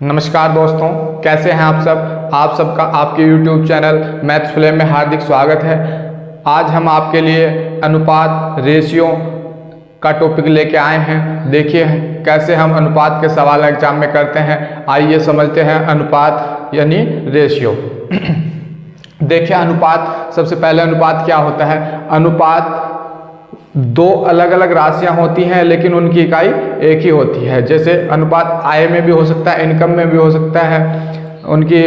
नमस्कार दोस्तों, कैसे हैं आप सब। आप सबका आपके YouTube चैनल मैथ्स फ्लेम में हार्दिक स्वागत है। आज हम आपके लिए अनुपात रेशियो का टॉपिक लेके आए हैं। देखिए कैसे हम अनुपात के सवाल एग्जाम में करते हैं। आइए समझते हैं अनुपात यानी रेशियो। देखिए अनुपात, सबसे पहले अनुपात क्या होता है। अनुपात दो अलग अलग राशियां होती हैं लेकिन उनकी इकाई एक ही होती है। जैसे अनुपात आय में भी हो सकता है, इनकम में भी हो सकता है, उनकी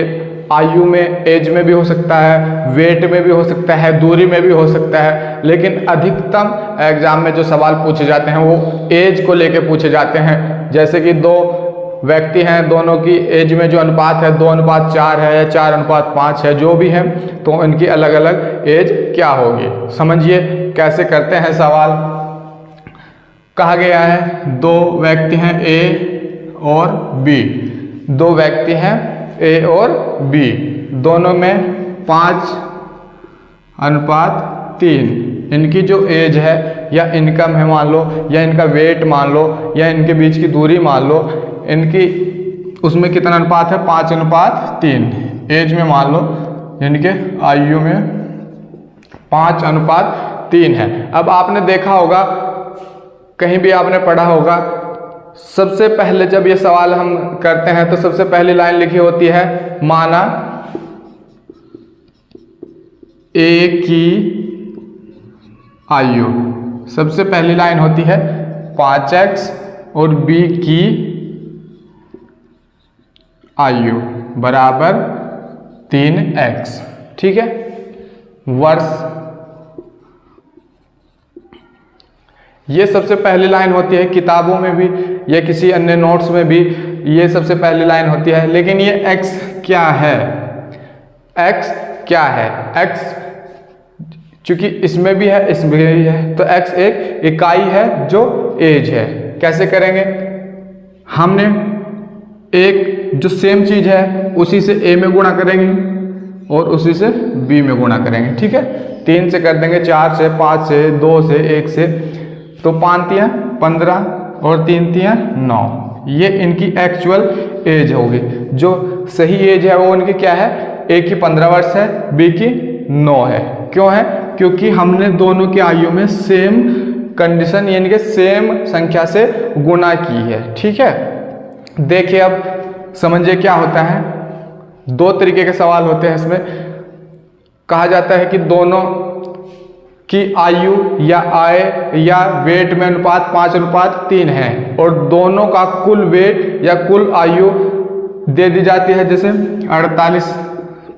आयु में एज में भी हो सकता है, वेट में भी हो सकता है, दूरी में भी हो सकता है। लेकिन अधिकतम एग्जाम में जो सवाल पूछे जाते हैं वो एज को लेके पूछे जाते हैं। जैसे कि दो व्यक्ति हैं, दोनों की एज में जो अनुपात है 2:4 है या 4:5 है, जो भी है, तो इनकी अलग अलग एज क्या होगी। समझिए कैसे करते हैं सवाल। कहा गया है दो व्यक्ति हैं ए और बी। दो व्यक्ति हैं ए और बी, दोनों में 5:3 इनकी जो एज है या इनकम है मान लो, या इनका वेट मान लो, या इनके बीच की दूरी मान लो, इनकी उसमें कितना अनुपात है 5:3। एज में मान लो इनके आयु में 5:3 है। अब आपने देखा होगा, कहीं भी आपने पढ़ा होगा, सबसे पहले जब ये सवाल हम करते हैं तो सबसे पहली लाइन लिखी होती है माना ए की आयु। सबसे पहली लाइन होती है 5x और b की आयु बराबर 3x। ठीक है, वर्ष। ये सबसे पहली लाइन होती है, किताबों में भी या किसी अन्य नोट्स में भी ये सबसे पहली लाइन होती है। लेकिन ये x क्या है, x क्या है। x चूंकि इसमें भी है इसमें भी है, तो x एक इकाई है जो एज है। कैसे करेंगे, हमने एक जो सेम चीज है उसी से a में गुणा करेंगे और उसी से b में गुणा करेंगे। ठीक है, 3 से कर देंगे, 4 से, 5 से, 2 से, 1 से, तो 5×3 15 और 3×3 9। ये इनकी एक्चुअल एज होगी। जो सही एज है वो इनकी क्या है, ए की 15 वर्ष है, बी की 9 है। क्यों है, क्योंकि हमने दोनों की आयु में सेम कंडीशन यानी कि सेम संख्या से गुणा की है। ठीक है, देखिए अब समझिए क्या होता है। दो तरीके के सवाल होते हैं इसमें। कहा जाता है कि दोनों की आयु या आय या वेट में अनुपात 5:3 है और दोनों का कुल वेट या कुल आयु दे दी जाती है, जैसे 48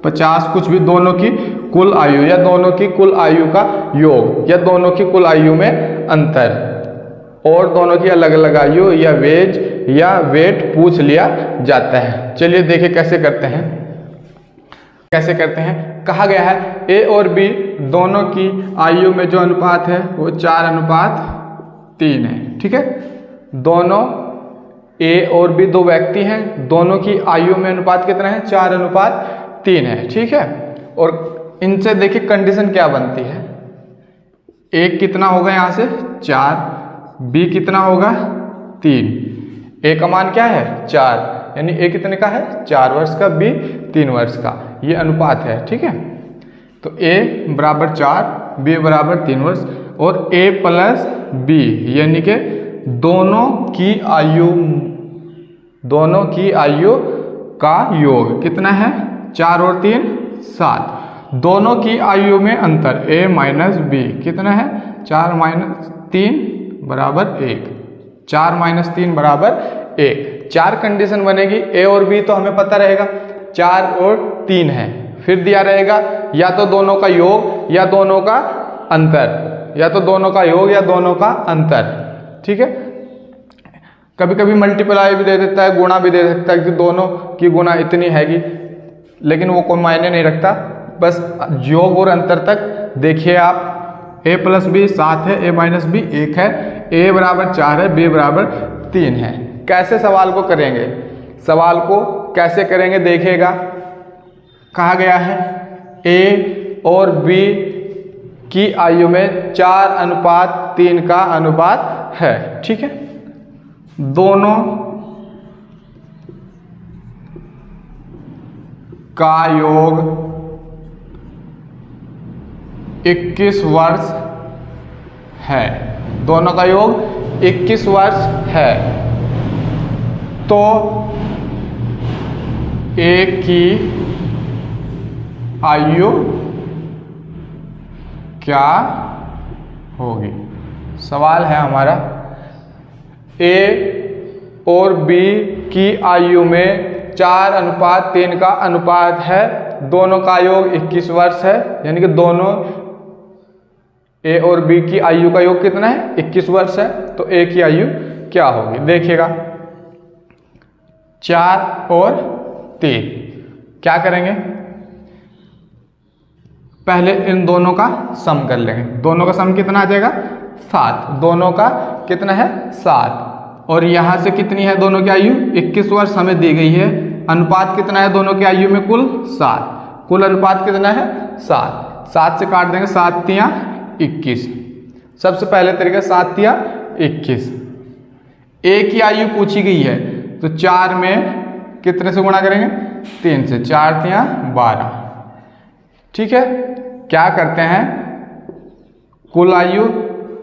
50 कुछ भी, दोनों की कुल आयु या दोनों की कुल आयु का योग या दोनों की कुल आयु में अंतर और दोनों की अलग अलग आयु या वेज या वेट पूछ लिया जाता है। चलिए देखिए कैसे करते हैं। कैसे करते हैं, कहा गया है ए और बी दोनों की आयु में जो अनुपात है वो 4:3 है। ठीक है, दोनों ए और बी दो व्यक्ति हैं, दोनों की आयु में अनुपात कितना है 4:3 है। ठीक है, और इनसे देखिए कंडीशन क्या बनती है। ए कितना होगा यहाँ से 4, बी कितना होगा 3। ए का मान क्या है 4, यानी ए कितने का है 4 वर्ष का, बी 3 वर्ष का। ये अनुपात है। ठीक है, तो a बराबर 4, b बराबर 3 वर्ष और a प्लस b यानी कि दोनों की आयु का योग कितना है 4 और 3 7। दोनों की आयु में अंतर a माइनस b कितना है 4-3 बराबर 1। 4-3 बराबर 1। 4 कंडीशन बनेगी। a और b तो हमें पता रहेगा 4 और 3 है। फिर दिया रहेगा या तो दोनों का योग या दोनों का अंतर, या तो दोनों का योग या दोनों का अंतर। ठीक है, कभी कभी मल्टीप्लाई भी दे देता है, गुणा भी दे सकता है कि दोनों की गुणा इतनी हैगी, लेकिन वो कोई मायने नहीं रखता। बस योग और अंतर तक देखिए आप। a प्लस बी 7 है, a माइनस बी 1 है, a बराबर 4 है, b बराबर 3 है। कैसे सवाल को करेंगे, सवाल को कैसे करेंगे देखिएगा। कहा गया है ए और बी की आयु में 4:3 का अनुपात है। ठीक है, दोनों का योग 21 वर्ष है, दोनों का योग 21 वर्ष है, तो ए की आयु क्या होगी। सवाल है हमारा, ए और बी की आयु में 4:3 का अनुपात है, दोनों का योग 21 वर्ष है, यानी कि दोनों ए और बी की आयु का योग कितना है, 21 वर्ष है, तो ए की आयु क्या होगी। देखिएगा 4 और 3 क्या करेंगे, पहले इन दोनों का सम कर लेंगे। दोनों का सम कितना आ जाएगा, 7, दोनों का कितना है 7, और यहां से कितनी है दोनों की आयु 21 वर्ष हमें दी गई है, अनुपात कितना है दोनों की आयु में, कुल 7, कुल अनुपात कितना है 7, 7 से काट देंगे, 7 तिया 21, सबसे पहले तरीका 7 तिया 21। ए की आयु पूछी गई है तो 4 में कितने से गुणा करेंगे, 3 से, 4 तिया 12, ठीक है। क्या करते हैं, कुल आयु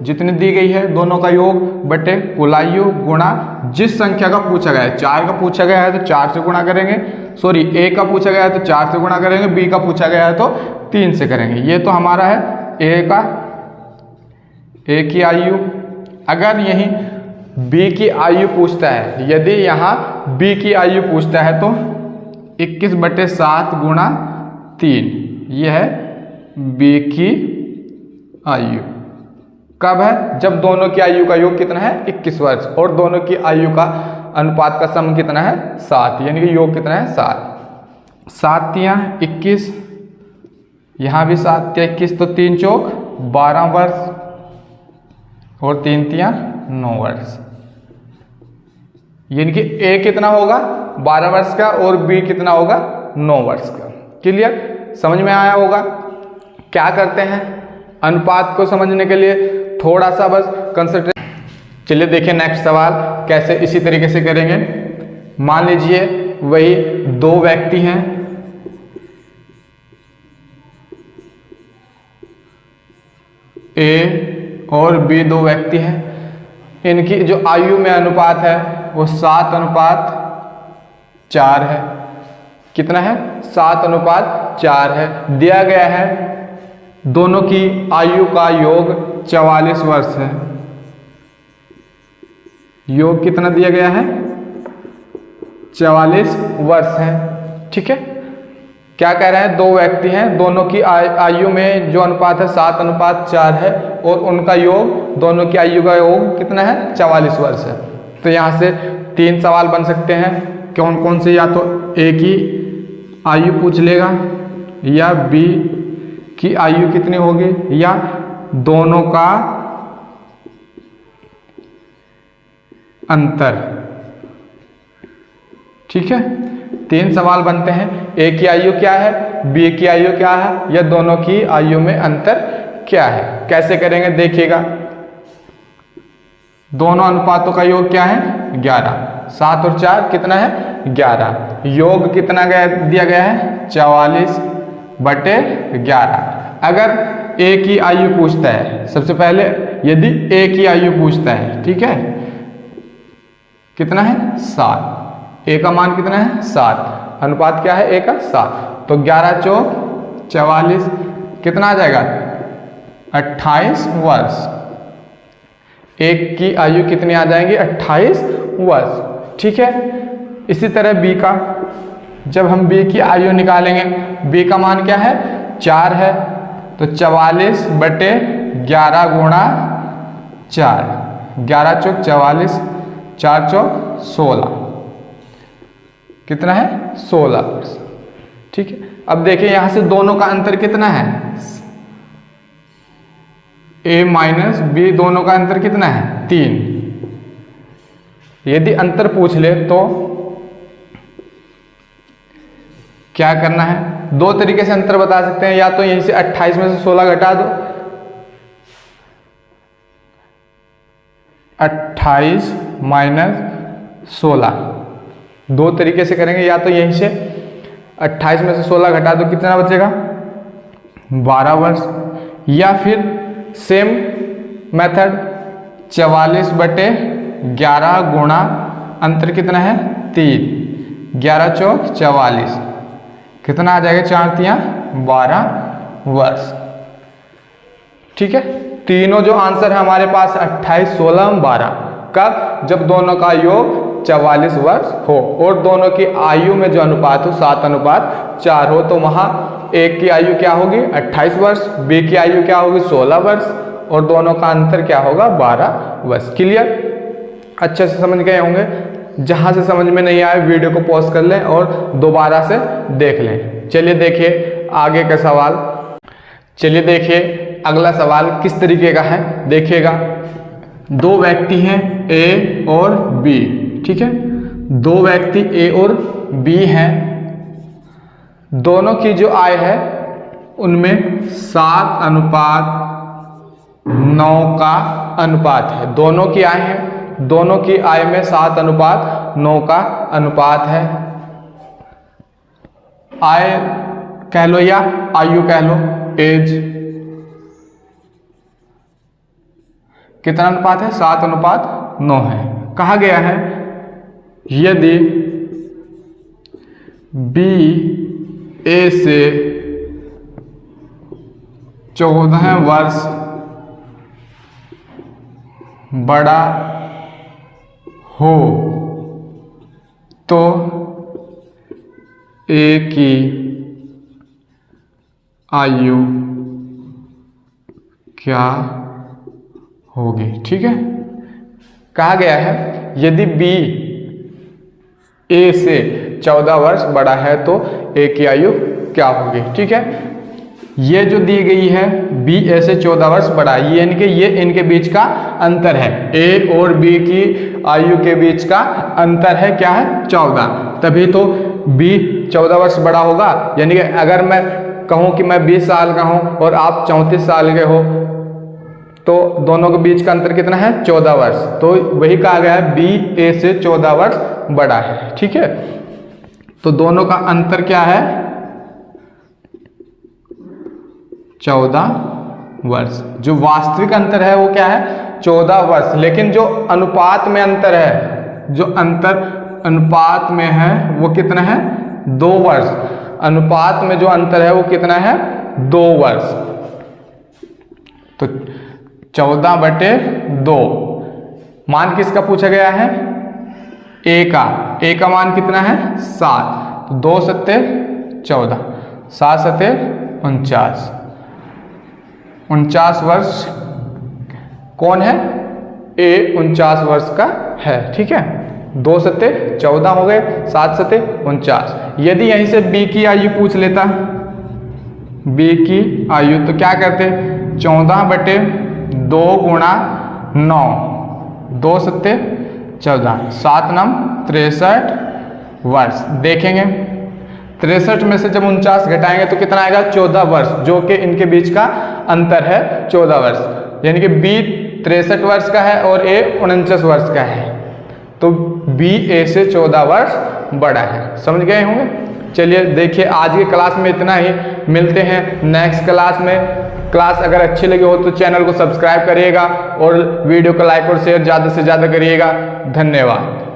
जितनी दी गई है दोनों का योग बटे कुल आयु गुणा जिस संख्या का पूछा गया है, 4 का पूछा गया है तो 4 से गुणा करेंगे, सॉरी ए का पूछा गया है तो 4 से गुणा करेंगे, बी का पूछा गया है तो 3 से करेंगे। ये तो हमारा है ए की आयु। अगर यही बी की आयु पूछता है, यदि यहाँ बी की आयु पूछता है तो 21/7 गुणा 3, यह है बी की आयु। कब है, जब दोनों की आयु का योग कितना है 21 वर्ष, और दोनों की आयु का अनुपात का सम कितना है 7, यानी कि योग कितना है 7, 7 तिया 21, यहाँ भी 7 तिया 21, तो 3 चौक 12 वर्ष और 3 तिया 9 वर्ष, यानी कि ए कितना होगा 12 वर्ष का और बी कितना होगा 9 वर्ष का। क्लियर, समझ में आया होगा। क्या करते हैं, अनुपात को समझने के लिए थोड़ा सा बस कंसंट्रेट। चलिए देखिए नेक्स्ट सवाल कैसे इसी तरीके से करेंगे। मान लीजिए वही 2 व्यक्ति हैं, ए और बी 2 व्यक्ति हैं, इनकी जो आयु में अनुपात है वो 7:4 है। कितना है, 7:4 है। दिया गया है दोनों की आयु का योग 44 वर्ष है। योग कितना दिया गया है 44 वर्ष है, ठीक है। क्या कह रहे हैं, 2 व्यक्ति हैं, दोनों की आयु में जो अनुपात है 7:4 है, और उनका योग, दोनों की आयु का योग कितना है 44 वर्ष है। तो यहाँ से 3 सवाल बन सकते हैं, कौन कौन से, या तो ए की आयु पूछ लेगा, या बी की आयु कितनी होगी, या दोनों का अंतर, ठीक है। 3 सवाल बनते हैं, ए की आयु क्या है, बी की आयु क्या है, या दोनों की आयु में अंतर क्या है। कैसे करेंगे देखिएगा, दोनों अनुपातों का योग क्या है 11, 7 और 4 कितना है 11, योग कितना दिया गया है 44/11। अगर ए की आयु पूछता है, सबसे पहले यदि ए की आयु पूछता है, ठीक है, कितना है 7, ए का मान कितना है 7, अनुपात क्या है ए का 7, तो 11 चौक 44 कितना आ जाएगा 28 वर्ष। एक की आयु कितनी आ जाएंगी 28 वर्ष, ठीक है। इसी तरह बी का, जब हम बी की आयु निकालेंगे, बी का मान क्या है 4 है, तो 44/11 गुणा 4, 11 चौक 44, 4 चौक 16, कितना है 16 वर्ष, ठीक है। अब देखिए यहां से दोनों का अंतर कितना है, a माइनस बी, दोनों का अंतर कितना है 3। यदि अंतर पूछ ले तो क्या करना है, 2 तरीके से अंतर बता सकते हैं, या तो यहीं से 28 में से 16 घटा दो, 28 - 16, 2 तरीके से करेंगे, या तो यहीं से 28 में से 16 घटा दो कितना बचेगा 12 वर्ष। या फिर सेम मेथड 44/11 गुणा अंतर कितना है 3, 11 चौक 44, कितना आ जाएगा 4 तियां 12 वर्ष। ठीक है, तीनों जो आंसर है हमारे पास 28, 16, 12, कब? जब दोनों का योग 44 वर्ष हो और दोनों की आयु में जो अनुपात हो 7:4 हो, तो वहां एक की आयु क्या होगी 28 वर्ष, बी की आयु क्या होगी 16 वर्ष और दोनों का अंतर क्या होगा 12 वर्ष। क्लियर? अच्छे से समझ गए होंगे। जहां से समझ में नहीं आए वीडियो को पॉज कर लें और दोबारा से देख लें। चलिए देखिए आगे का सवाल। चलिए देखिए अगला सवाल किस तरीके का है, देखिएगा। दो व्यक्ति हैं ए और बी, ठीक है। दो व्यक्ति ए और बी हैं, दोनों की जो आय है उनमें 7:9 का अनुपात है। दोनों की आय है, दोनों की आय में 7:9 का अनुपात है। आय कह लो या आयु कह लो, एज, कितना अनुपात है 7:9 है। कहा गया है यदि बी ए से 14 वर्ष बड़ा हो तो ए की आयु क्या होगी। ठीक है, कहा गया है यदि बी ए से 14 वर्ष बड़ा है तो ए की आयु क्या होगी। ठीक है, ये जो दी गई है बी ए से 14 वर्ष बड़ा, ये इनके बीच का अंतर है। ए और बी की आयु के बीच का अंतर है क्या है 14, तभी तो बी 14 वर्ष बड़ा होगा। यानी कि अगर मैं कहूं कि मैं 20 साल का हूं और आप 34 साल के हो तो दोनों के बीच का अंतर कितना है 14 वर्ष। तो वही कहा गया है बी ए से 14 वर्ष बड़ा है। ठीक है, तो दोनों का अंतर क्या है 14 वर्ष। जो वास्तविक अंतर है वो क्या है 14 वर्ष, लेकिन जो अनुपात में अंतर है, जो अंतर अनुपात में है वो कितना है 2 वर्ष। अनुपात में जो अंतर है वो कितना है 2 वर्ष। तो 14/2 मान किसका पूछा गया है ए का। ए का मान कितना है 7, तो 2 7 14, 7 7 49, 49 वर्ष कौन है ए 49 वर्ष का है। ठीक है, 2 7 14 हो गए, 7 7 49। यदि यहीं से बी की आयु पूछ लेता, बी की आयु, तो क्या करते 14/2 गुणा 9, 2 7 14, 7 9 63 वर्ष। देखेंगे 63 में से जब 49 घटाएंगे तो कितना आएगा 14 वर्ष, जो कि इनके बीच का अंतर है 14 वर्ष। यानी कि बी 63 वर्ष का है और ए 49 वर्ष का है, तो बी ए से 14 वर्ष बड़ा है। समझ गए होंगे। चलिए देखिए आज की क्लास में इतना ही, मिलते हैं नेक्स्ट क्लास में। क्लास अगर अच्छी लगी हो तो चैनल को सब्सक्राइब करिएगा और वीडियो को लाइक और शेयर ज़्यादा से ज़्यादा करिएगा। धन्यवाद।